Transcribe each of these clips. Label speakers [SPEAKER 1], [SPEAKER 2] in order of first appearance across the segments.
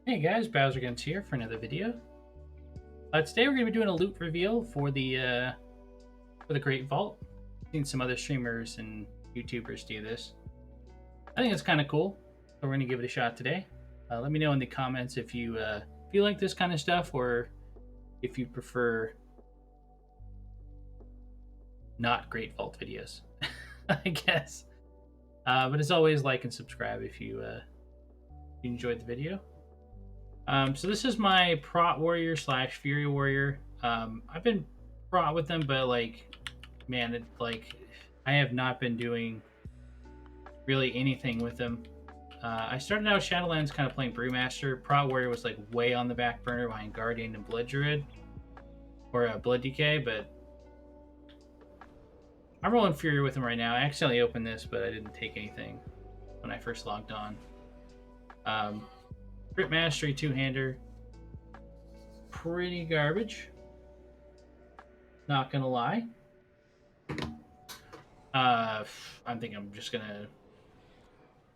[SPEAKER 1] Hey guys, BowserGuns here for another video. Today we're going to be doing a loot reveal for the Great Vault. I've seen some other streamers and YouTubers do this. I think it's kind of cool, so we're going to give it a shot today. Let me know in the comments if you like this kind of stuff or if you prefer not Great Vault videos, I guess. But as always, like and subscribe if you enjoyed the video. So this is my Prot Warrior / Fury Warrior. I've been Prot with them, but man, I have not been doing really anything with them. I started out Shadowlands kind of playing Brewmaster. Prot Warrior was like way on the back burner behind Guardian and Blood Druid, or Blood Decay, but I'm rolling Fury with them right now. I accidentally opened this, but I didn't take anything when I first logged on. Crit Mastery two-hander, pretty garbage. Not gonna lie. I'm thinking I'm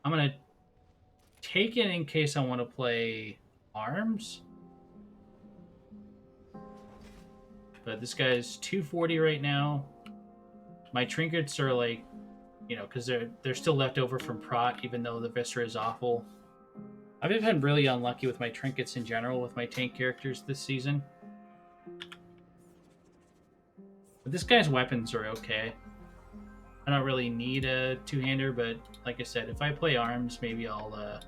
[SPEAKER 1] gonna take it in case I want to play arms. But this guy's 240 right now. My trinkets are like, because they're still left over from Prot, even though the Viscera is awful. I've been really unlucky with my trinkets in general with my tank characters this season. But this guy's weapons are okay. I don't really need a two-hander, but like I said, if I play arms, maybe I'll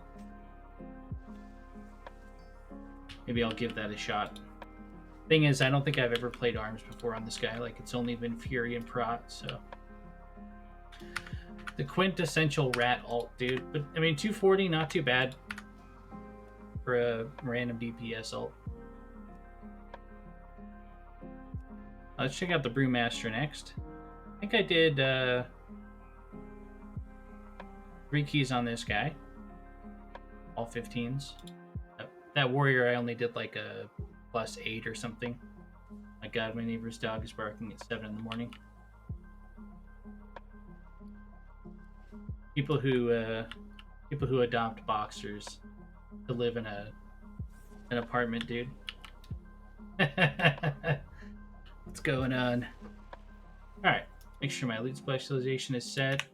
[SPEAKER 1] give that a shot. Thing is, I don't think I've ever played arms before on this guy. Like, it's only been Fury and Prot, so the quintessential rat alt, dude. But I mean, 240, not too bad for a random DPS ult. Let's check out the Brewmaster next. I think I did 3 keys on this guy. All 15s. That warrior I only did like a +8 or something. My god, my neighbor's dog is barking at 7 in the morning. People who adopt boxers to live in an apartment, dude. What's going on? Alright, make sure my loot specialization is set.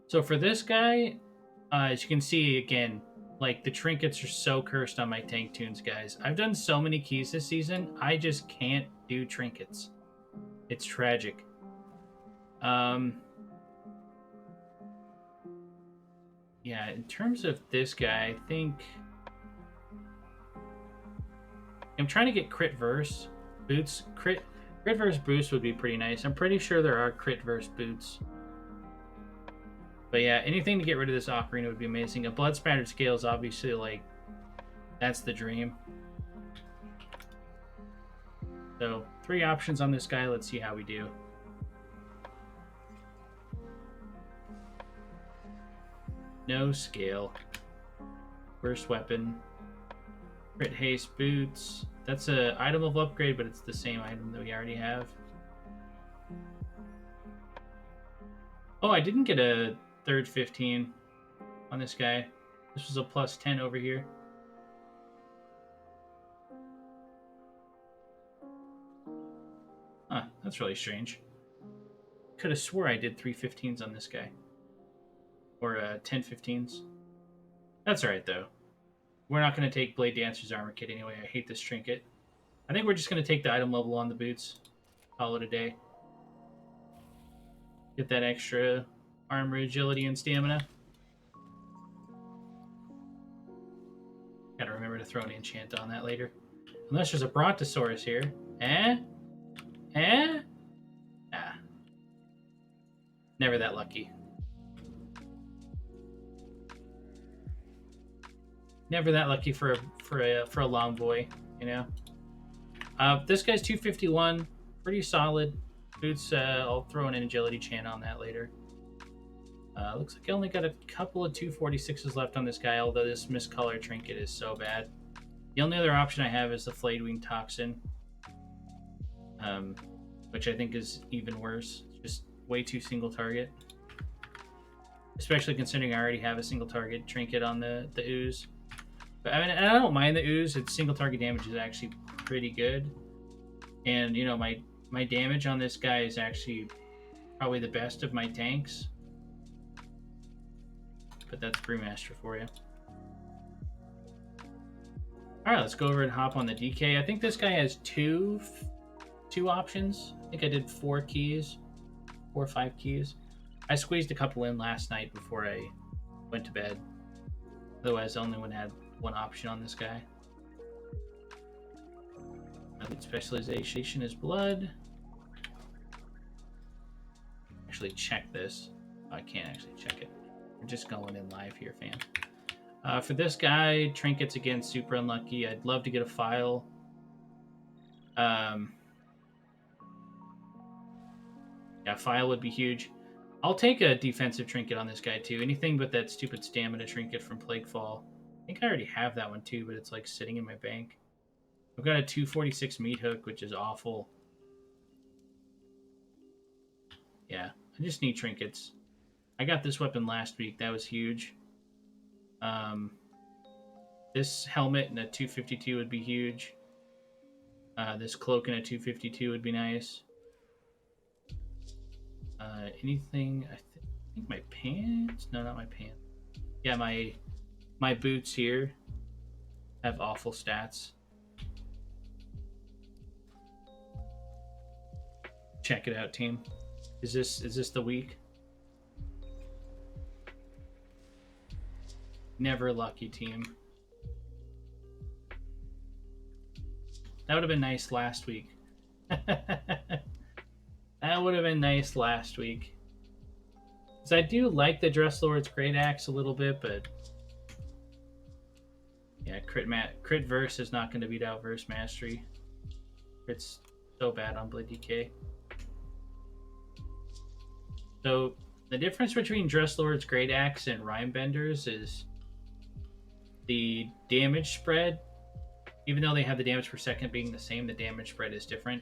[SPEAKER 1] So for this guy, as you can see, again, like, the trinkets are so cursed on my tank tunes, guys. I've done so many keys this season, I just can't do trinkets. It's tragic. Yeah, in terms of this guy, I think I'm trying to get crit verse boots. Crit verse boots would be pretty nice. I'm pretty sure there are crit verse boots. But yeah, anything to get rid of this ocarina would be amazing. A blood spattered scale is obviously like, that's the dream. So 3 options on this guy. Let's see how we do. No scale. First weapon. Crit haste boots. That's an item of upgrade, but it's the same item that we already have. Oh, I didn't get a third 15 on this guy. This was a +10 over here. Huh, that's really strange. Could have swore I did 3 15s on this guy. Or 10 15s. That's alright, though. We're not going to take Blade Dancer's armor kit anyway. I hate this trinket. I think we're just going to take the item level on the boots. Call it a day. Get that extra armor, agility, and stamina. Gotta remember to throw an enchant on that later. Unless there's a Brontosaurus here. Eh? Nah. Never that lucky. Never that lucky for a long boy, you know. This guy's 251, pretty solid. Boots, I'll throw an agility chant on that later. Looks like I only got a couple of 246s left on this guy, although this miscolor trinket is so bad. The only other option I have is the Flayedwing Toxin, which I think is even worse. It's just way too single target. Especially considering I already have a single target trinket on the ooze. I mean, and I don't mind the ooze. Its single target damage is actually pretty good, and you know my damage on this guy is actually probably the best of my tanks. But that's Brewmaster for you. All right, let's go over and hop on the DK. I think this guy has two options. I think I did 4 or 5 keys. I squeezed a couple in last night before I went to bed. Otherwise, I only had 1 option on this guy. My lead specialization is blood. Actually, check this. I can't actually check it. We're just going in live here, fam. For this guy, trinkets again, super unlucky. I'd love to get a file. Yeah, file would be huge. I'll take a defensive trinket on this guy too. Anything but that stupid stamina trinket from Plaguefall. I think I already have that one too, but it's like sitting in my bank. I've got a 246 meat hook, which is awful. Yeah, I just need trinkets. I got this weapon last week. That was huge. This helmet and a 252 would be huge. This cloak and a 252 would be nice. Anything? I think my pants? No, not my pants. Yeah, my boots here have awful stats. Check it out, team. Is this the week? Never lucky, team. That would have been nice last week. That would have been nice last week. Because I do like the Dresslord's Great Axe a little bit, but yeah, crit verse is not going to beat out verse mastery. It's so bad on Blade DK. So the difference between Dresslord's Great Axe and Rhymebenders is the damage spread. Even though they have the damage per second being the same, the damage spread is different.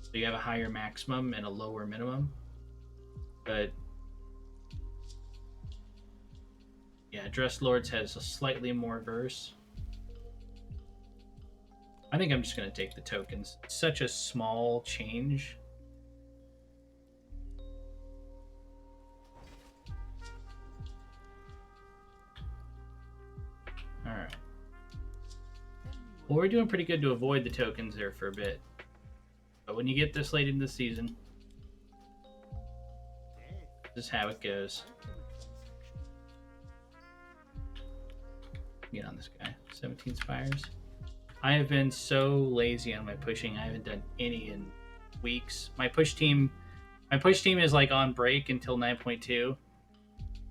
[SPEAKER 1] So you have a higher maximum and a lower minimum. But yeah, Dresslord's has a slightly more verse. I think I'm just going to take the tokens. It's such a small change. Alright. Well, we're doing pretty good to avoid the tokens there for a bit. But when you get this late in the season, this is how it goes. Get on this guy. 17 spires. I have been so lazy on my pushing. I haven't done any in weeks. My push team is like on break until 9.2.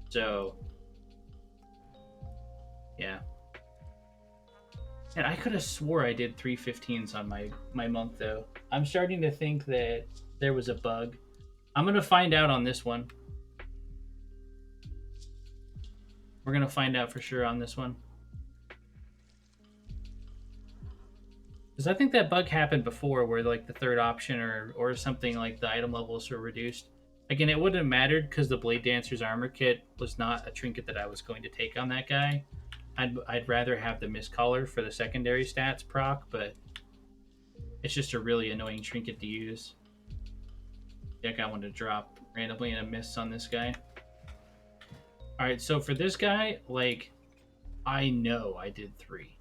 [SPEAKER 1] So yeah. And I could have swore I did 315s on my monk though. I'm starting to think that there was a bug. I'm gonna find out on this one. We're gonna find out for sure on this one. Because I think that bug happened before where like the third option or something like the item levels were reduced. Again, it wouldn't have mattered because the Blade Dancer's armor kit was not a trinket that I was going to take on that guy. I'd rather have the Mistcaller for the secondary stats proc, but it's just a really annoying trinket to use. Yeah, I got one to drop randomly and a miss on this guy. Alright, so for this guy, like, I know I did 3.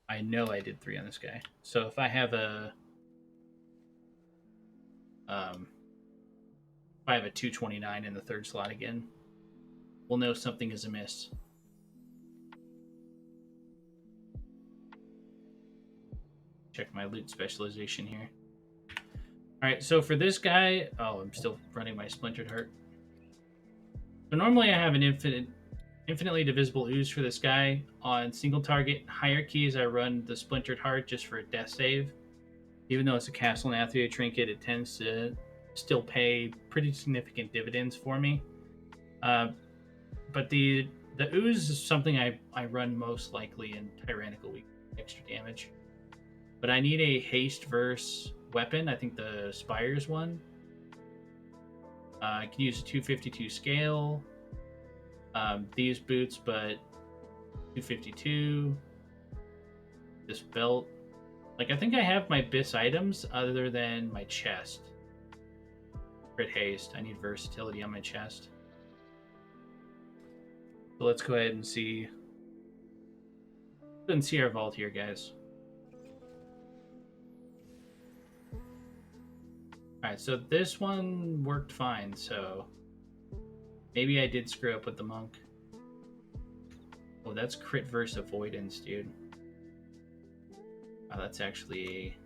[SPEAKER 1] I know I did 3 on this guy. So if I have a... if I have a 229 in the third slot again, we'll know something is amiss. Check my loot specialization here. Alright, so for this guy... Oh, I'm still running my Splintered Heart. So normally I have an infinitely divisible ooze for this guy. On single target hierarchies, I run the Splintered Heart just for a death save. Even though it's a Castle and Athia trinket, it tends to still pay pretty significant dividends for me. But the ooze is something I run most likely in Tyrannical Week, extra damage. But I need a haste verse weapon. I think the Spires one. I can use a 252 scale. these boots, but 252. This belt. Like, I think I have my BIS items other than my chest. Crit haste. I need versatility on my chest. So let's go ahead and see. Let's see our vault here, guys. Alright, so this one worked fine, so maybe I did screw up with the monk. Oh, that's crit verse avoidance, dude. Oh, that's actually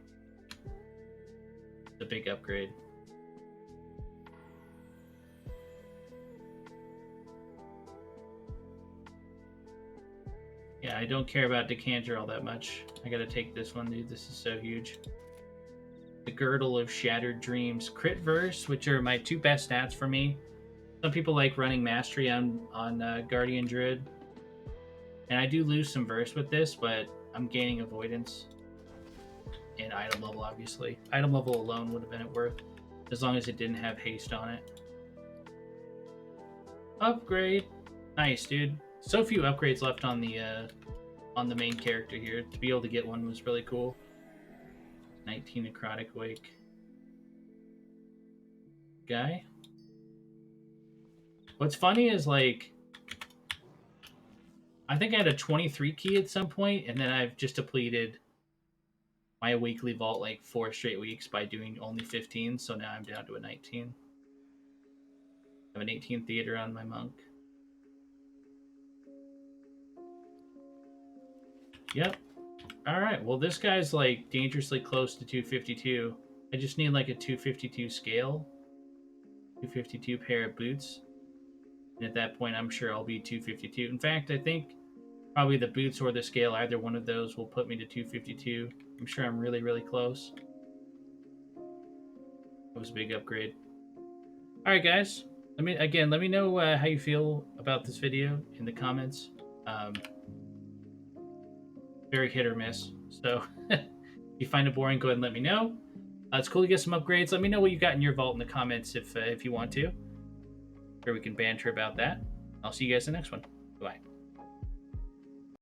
[SPEAKER 1] a big upgrade. Yeah, I don't care about Decanter all that much. I gotta take this one, dude. This is so huge. The Girdle of Shattered Dreams. Crit verse, which are my two best stats for me. Some people like running Mastery on Guardian Druid. And I do lose some verse with this, but I'm gaining avoidance. And item level, obviously. Item level alone would have been it worth, as long as it didn't have haste on it. Upgrade. Nice, dude. So few upgrades left on the main character here. To be able to get one was really cool. 19 Necrotic Wake. Guy. What's funny is, like, I think I had a 23 key at some point, and then I've just depleted my weekly vault like 4 straight weeks by doing only 15, so now I'm down to a 19. I have an 18 theater on my monk. Yep. Alright, well this guy's like dangerously close to 252. I just need like a 252 scale. 252 pair of boots. And at that point I'm sure I'll be 252. In fact, I think probably the boots or the scale, either one of those will put me to 252. I'm sure I'm really, really close. That was a big upgrade. Alright guys, let me know how you feel about this video in the comments. Very hit or miss. So if you find it boring, go ahead and let me know. It's cool to get some upgrades. Let me know what you got in your vault in the comments if you want to. Or we can banter about that. I'll see you guys in the next one. Bye.